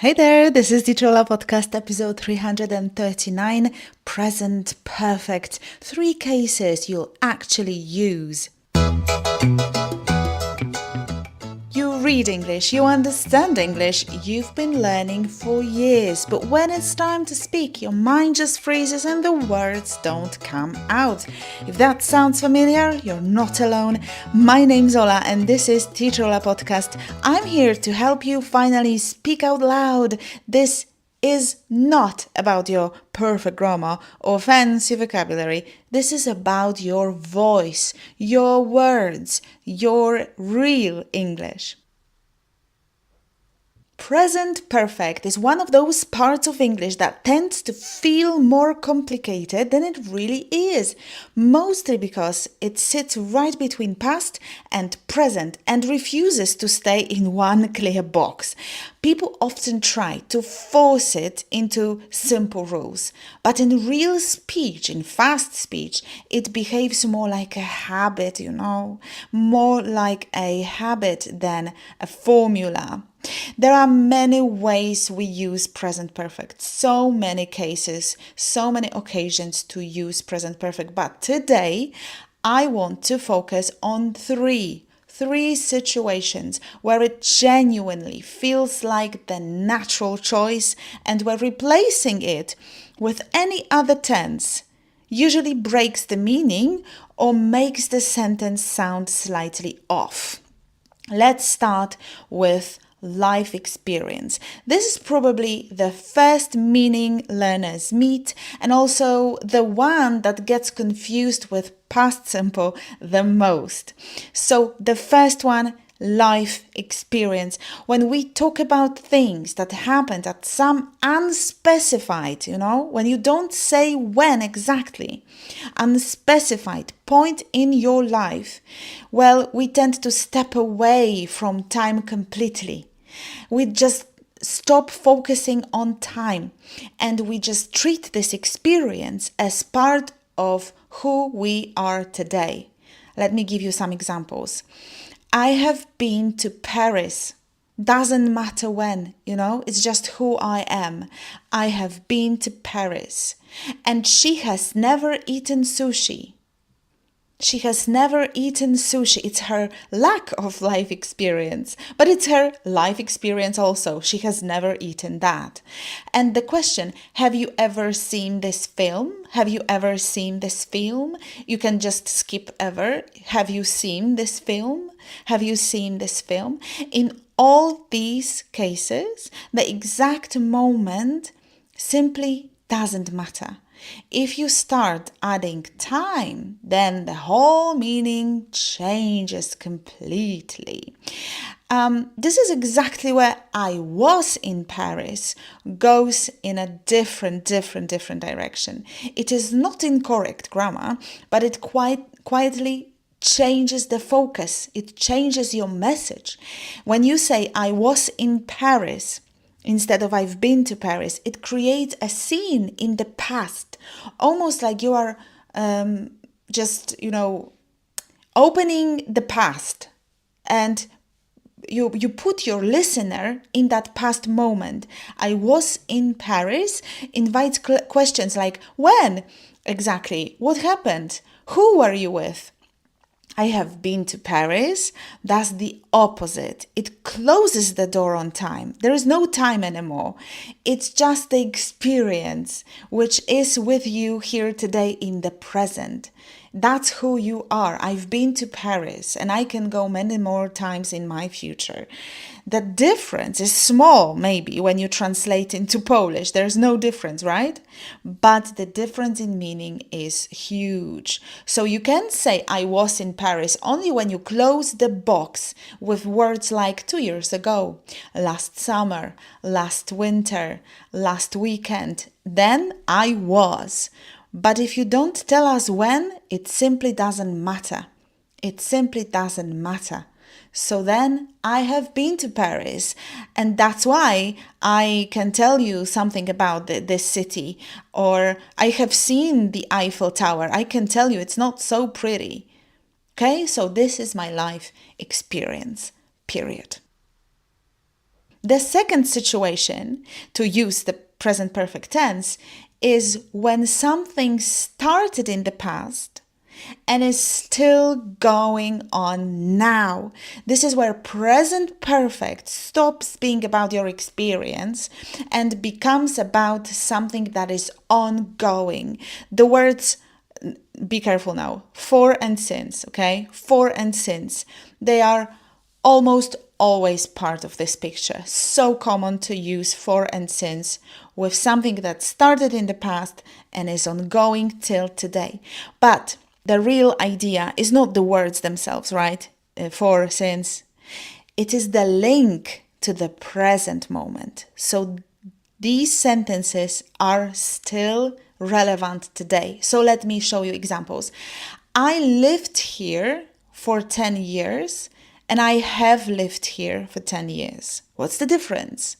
Hey there, this is the Trolla Podcast episode 339, Present Perfect. 3 cases you'll actually use. You read English, you understand English, you've been learning for years, but when it's time to speak, your mind just freezes and the words don't come out. If that sounds familiar, you're not alone. My name's Ola and this is the Trolla Podcast. I'm here to help you finally speak out loud. This is not about your perfect grammar or fancy vocabulary. This is about your voice, your words, your real English. Present perfect is one of those parts of English that tends to feel more complicated than it really is, mostly because it sits right between past and present and refuses to stay in one clear box. People often try to force it into simple rules, but in real speech, in fast speech, it behaves more like a habit, more like a habit than a formula. There are many ways we use present perfect, so many cases, so many occasions to use present perfect. But today, I want to focus on three situations where it genuinely feels like the natural choice and where replacing it with any other tense usually breaks the meaning or makes the sentence sound slightly off. Let's start with life experience. This is probably the first meaning learners meet and also the one that gets confused with past simple the most. So the first one, life experience. When we talk about things that happened at some unspecified, when you don't say when exactly, unspecified point in your life, well, we tend to step away from time completely. We just stop focusing on time and we just treat this experience as part of who we are today. Let me give you some examples. I have been to Paris. Doesn't matter when, it's just who I am. I have been to Paris. And she has never eaten sushi. She has never eaten sushi. It's her lack of life experience, but it's her life experience also. She has never eaten that. And the question, have you ever seen this film? Have you ever seen this film? You can just skip ever. Have you seen this film? Have you seen this film? In all these cases, the exact moment simply doesn't matter. If you start adding time, then the whole meaning changes completely. This is exactly where I was in Paris goes in a different direction. It is not incorrect grammar, but it quietly changes the focus. It changes your message. When you say I was in Paris, instead of I've been to Paris, it creates a scene in the past, almost like you are opening the past and you put your listener in that past moment. I was in Paris invites questions like when exactly, what happened, who were you with? I have been to Paris. That's the opposite. It closes the door on time. There is no time anymore. It's just the experience which is with you here today in the present. That's who you are. I've been to Paris and I can go many more times in my future. The difference is small, maybe, when you translate into Polish. There's no difference, right? But the difference in meaning is huge. So you can say I was in Paris only when you close the box with words like 2 years ago, last summer, last winter, last weekend. Then I was. But if you don't tell us when, it simply doesn't matter. It simply doesn't matter. So then I have been to Paris, and that's why I can tell you something about this city, or I have seen the Eiffel Tower. I can tell you it's not so pretty. Okay, so this is my life experience, period. The second situation to use the present perfect tense is when something started in the past and is still going on now. This is where present perfect stops being about your experience and becomes about something that is ongoing. The words, be careful now, for and since, okay? For and since. They are almost always part of this picture. So common to use for and since with something that started in the past and is ongoing till today. But the real idea is not the words themselves, right? For, since. It is the link to the present moment. So these sentences are still relevant today. So let me show you examples. I lived here for 10 years and I have lived here for 10 years. What's the difference?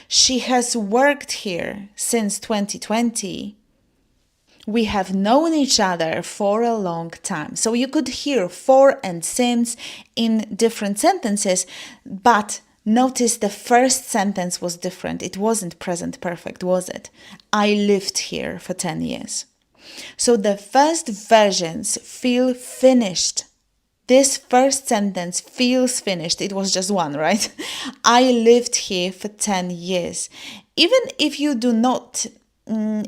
She has worked here since 2020. We have known each other for a long time. So you could hear for and since in different sentences, but notice the first sentence was different. It wasn't present perfect, was it? I lived here for 10 years. So the first versions feel finished. This first sentence feels finished. It was just one, right? I lived here for 10 years. Even if you do not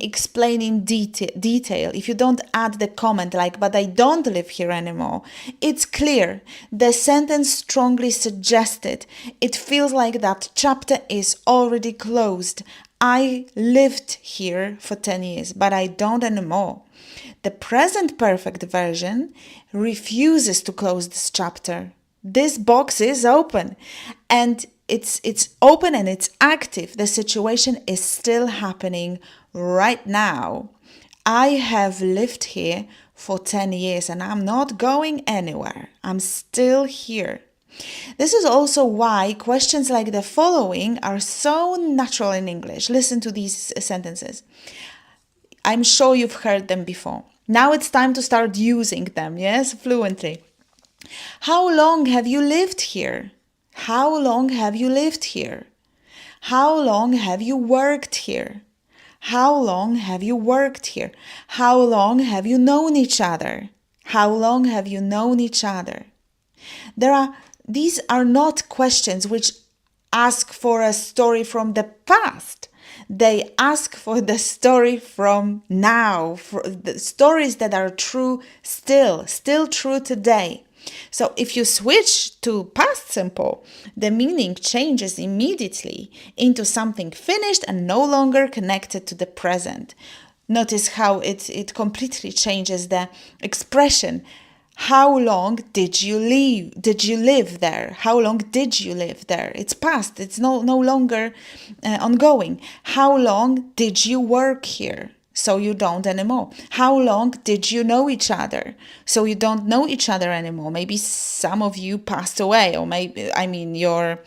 explain in detail, if you don't add the comment like, but I don't live here anymore, it's clear. The sentence strongly suggested. It feels like that chapter is already closed. I lived here for 10 years, but I don't anymore. The present perfect version refuses to close this chapter. This box is open and it's open and it's active. The situation is still happening right now. I have lived here for 10 years and I'm not going anywhere. I'm still here. This is also why questions like the following are so natural in English. Listen to these sentences. I'm sure you've heard them before. Now it's time to start using them, yes, fluently. How long have you lived here? How long have you lived here? How long have you worked here? How long have you worked here? How long have you known each other? How long have you known each other? These are not questions which ask for a story from the past. They ask for the story from now, for the stories that are true still true today. So if you switch to past simple, the meaning changes immediately into something finished and no longer connected to the present. Notice how it completely changes the expression. How long did you live there? How long did you live there? It's past. It's no longer ongoing. How long did you work here? So you don't anymore. How long did you know each other? So you don't know each other anymore. Maybe some of you passed away, or maybe, the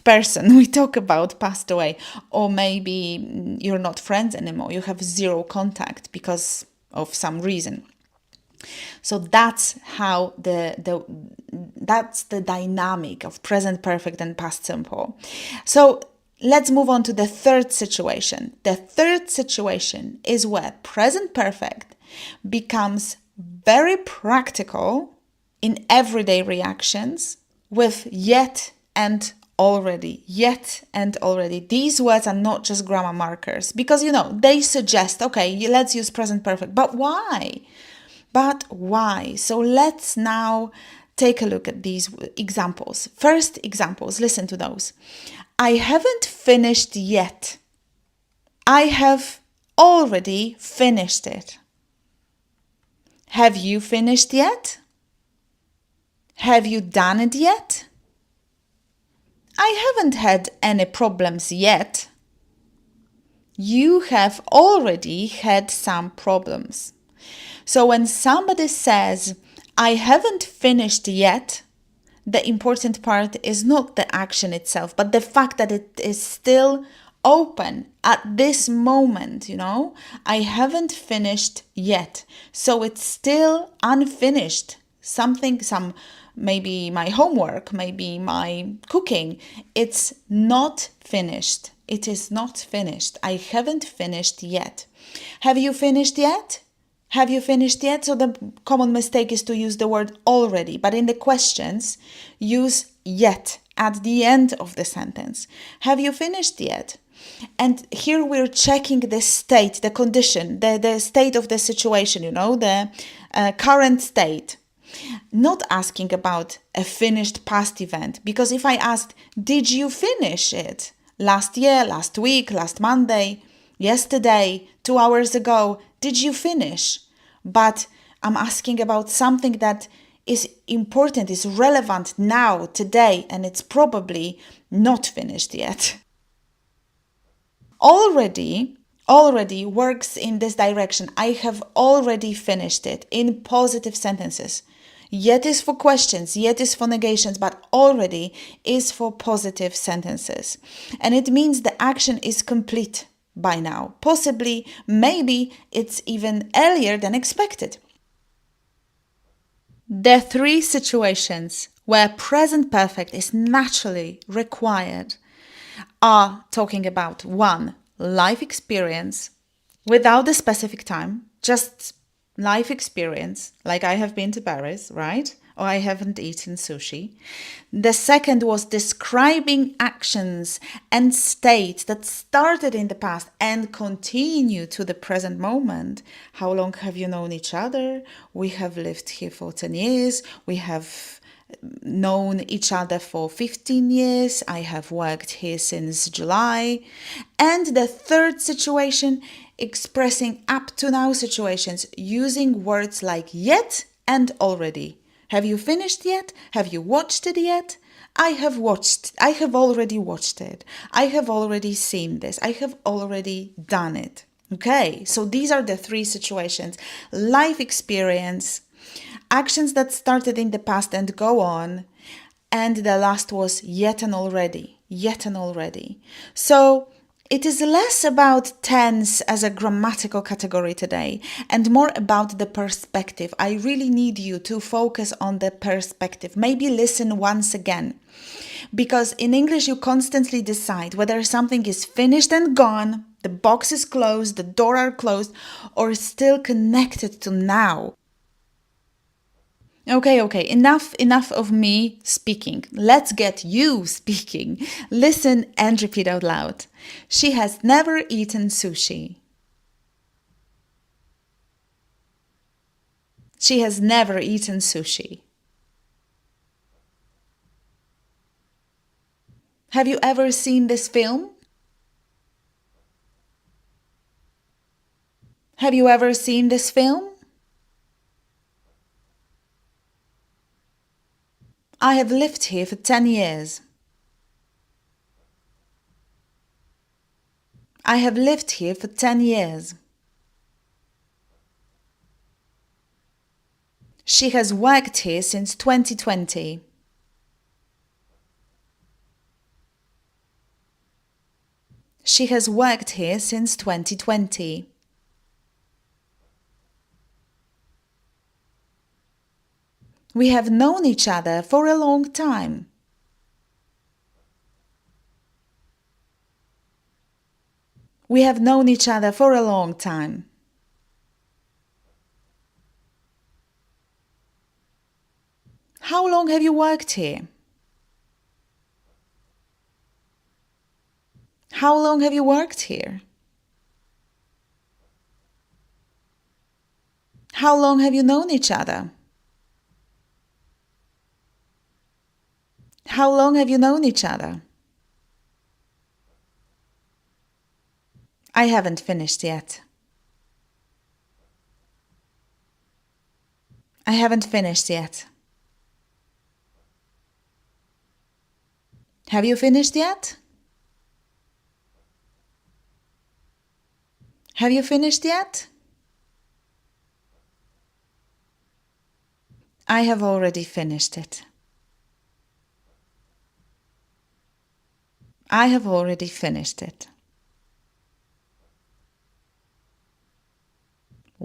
person we talk about passed away, or maybe you're not friends anymore. You have zero contact because of some reason. So that's how that's the dynamic of present perfect and past simple. So let's move on to the third situation. The third situation is where present perfect becomes very practical in everyday reactions with yet and already. Yet and already. These words are not just grammar markers because, they suggest, okay, let's use present perfect. But why? So let's now take a look at these examples. First examples, listen to those. I haven't finished yet. I have already finished it. Have you finished yet? Have you done it yet? I haven't had any problems yet. You have already had some problems. So when somebody says, I haven't finished yet, the important part is not the action itself, but the fact that it is still open at this moment, I haven't finished yet. So it's still unfinished. Some maybe my homework, maybe my cooking. It's not finished. It is not finished. I haven't finished yet. Have you finished yet? Have you finished yet? So the common mistake is to use the word already, but in the questions, use yet at the end of the sentence. Have you finished yet? And here we're checking the state, the condition, the state of the situation, the current state. Not asking about a finished past event, because if I asked, did you finish it? Last year, last week, last Monday, yesterday, 2 hours ago, did you finish? But I'm asking about something that is important, is relevant now, today, and it's probably not finished yet. Already works in this direction. I have already finished it in positive sentences. Yet is for questions, yet is for negations, but already is for positive sentences. And it means the action is complete by now. Possibly, maybe it's even earlier than expected. There are 3 situations where present perfect is naturally required are talking about 1, life experience without a specific time, just life experience, like I have been to Paris, right? Or I haven't eaten sushi. The second was describing actions and states that started in the past and continue to the present moment. How long have you known each other? We have lived here for 10 years. We have known each other for 15 years. I have worked here since July. And the third situation, expressing up to now situations using words like yet and already. Have you finished yet? Have you watched it yet? I have already watched it. I have already seen this. I have already done it. Okay, so these are the 3 situations. Life experience, actions that started in the past and go on, and the last was yet and already. So it is less about tense as a grammatical category today and more about the perspective. I really need you to focus on the perspective. Maybe listen once again. Because in English, you constantly decide whether something is finished and gone, the box is closed, the door are closed, or still connected to now. Okay, enough of me speaking. Let's get you speaking. Listen and repeat out loud. She has never eaten sushi. She has never eaten sushi. Have you ever seen this film? Have you ever seen this film? I have lived here for 10 years. I have lived here for 10 years. She has worked here since 2020. She has worked here since 2020. We have known each other for a long time. We have known each other for a long time. How long have you worked here? How long have you worked here? How long have you known each other? How long have you known each other? I haven't finished yet. I haven't finished yet. Have you finished yet? Have you finished yet? I have already finished it. I have already finished it.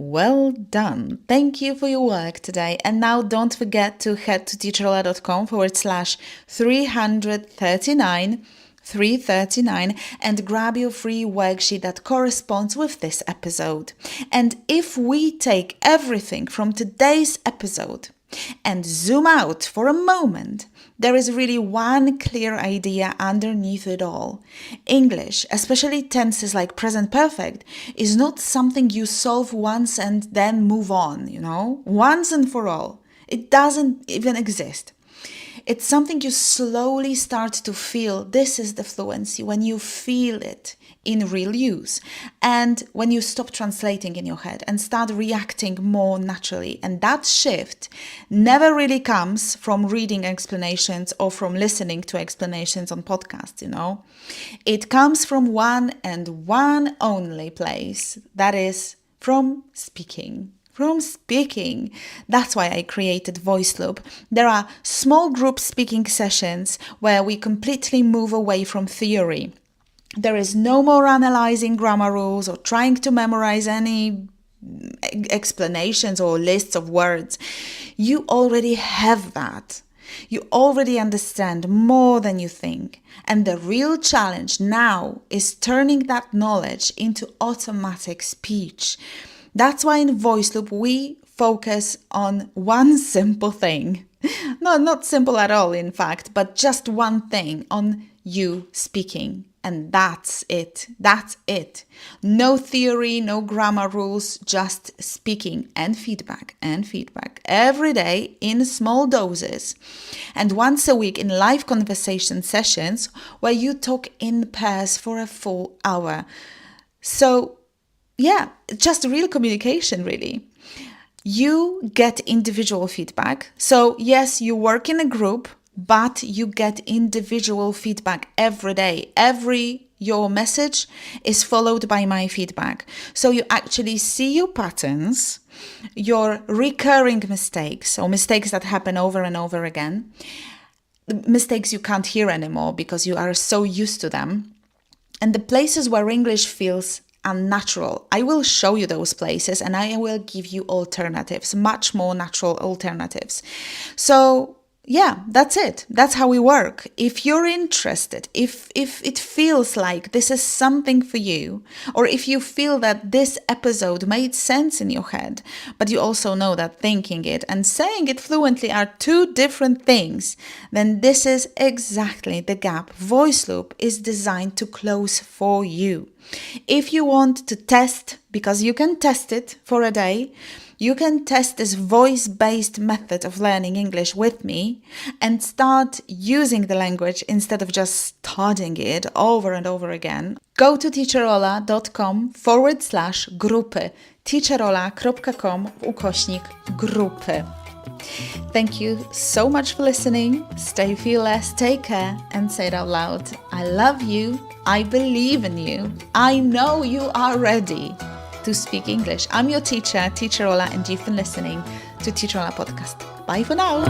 Well done. Thank you for your work today. And now don't forget to head to teacherola.com/339 and grab your free worksheet that corresponds with this episode. And if we take everything from today's episode and zoom out for a moment, there is really one clear idea underneath it all. English, especially tenses like present perfect, is not something you solve once and then move on, once and for all. It doesn't even exist. It's something you slowly start to feel. This is the fluency, when you feel it in real use and when you stop translating in your head and start reacting more naturally. And that shift never really comes from reading explanations or from listening to explanations on podcasts, It comes from one and one only place, that is from speaking. That's why I created Voice Loop. There are small group speaking sessions where we completely move away from theory. There is no more analyzing grammar rules or trying to memorize any explanations or lists of words. You already have that. You already understand more than you think. And the real challenge now is turning that knowledge into automatic speech. That's why in Voice Loop we focus on one simple thing. No, not simple at all, in fact, but just one thing, on you speaking. And that's it. No theory, no grammar rules, just speaking and feedback every day in small doses. And once a week in live conversation sessions where you talk in pairs for a full hour. So, yeah, just real communication, really. You get individual feedback. So yes, you work in a group, but you get individual feedback every day. Your message is followed by my feedback. So you actually see your patterns, your recurring mistakes, or mistakes that happen over and over again, mistakes you can't hear anymore because you are so used to them, and the places where English feels unnatural. I will show you those places and I will give you alternatives, much more natural alternatives. So yeah, that's it. That's how we work. If you're interested, if it feels like this is something for you, or if you feel that this episode made sense in your head, but you also know that thinking it and saying it fluently are two different things, then this is exactly the gap Voice Loop is designed to close for you. If you want to test, because you can test it for a day, you can test this voice-based method of learning English with me and start using the language instead of just studying it over and over again. Go to teacherola.com/grupy, teacherola.com/grupy. Thank you so much for listening. Stay fearless, take care, and say it out loud. I love you. I believe in you. I know you are ready to speak English. I'm your teacher, Teacherola, and you've been listening to Teacherola Podcast. Bye for now.